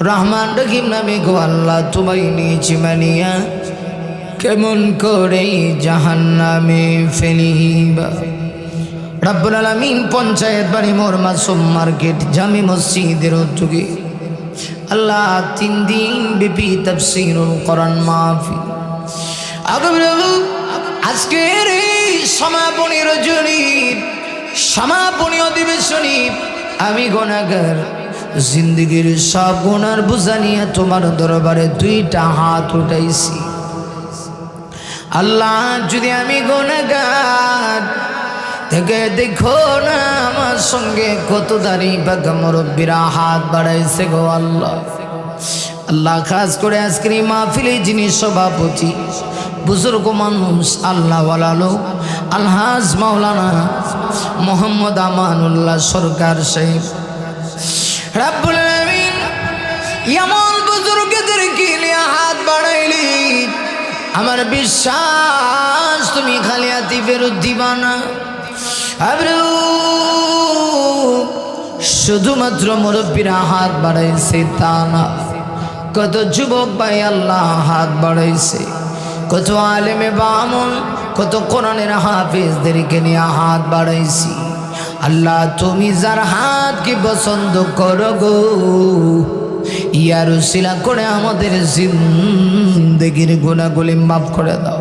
রহমান রহিম নামে গো আল্লাহ তোমায় নিয়েছি মানিয়া কেমন করে জাহান্নামে ফেলিবা। রব্বুল আলামিন পঞ্চায়েত বাড়ি মোর মাসুম মার্কেট জামি মসজিদের উদ্যোগে আল্লাহ 3 দিন ব্যাপী তাফসীরুল কোরআন মাহফিল আজকের এই সমাপনী রজনীর সমাপনী অধিবেশনী আমি গুনাহগার জিন্দেগির সব গুনার বোঝা নিয়ে তোমার দরবারে 2টা হাত উঠাইছি। আল্লাহ যদি আমি গুনাহগার থেকে দেখো না আমার সঙ্গে কত দাঁড়ি বাগা মুরব্বীরা হাত বাড়াইছে গো আল্লাহ। আল্লাহ খাস করে আজকের এই মাহফিলে যিনি সভাপতি বুজুর্গ মানুষ আল্লাহ ওয়ালা লোক আলহাজ মাওলানা মোহাম্মদ আমানুল্লাহ সরকার সাহেব রব্বুল আলামিন এমন বুজুর্গদেরকে নিয়ে হাত বাড়াইলি আমার বিশ্বাস তুমি খালি হাতে ফেরত দিবা না। শুধুমাত্র মুরব্বীরা হাত বাড়াইছে তা না, কত যুবক ভাই আল্লাহ হাত বাড়াইছে, কত আলেমে বামুন কত কোরআনের হাফেজদেরকে নিয়ে হাত বাড়াইছি। আল্লাহ তুমি যার হাতকে পছন্দ করো গো ইয়ার উসিলা করে আমাদের জিন্দেগির গুনাহগুলি মাফ করে দাও।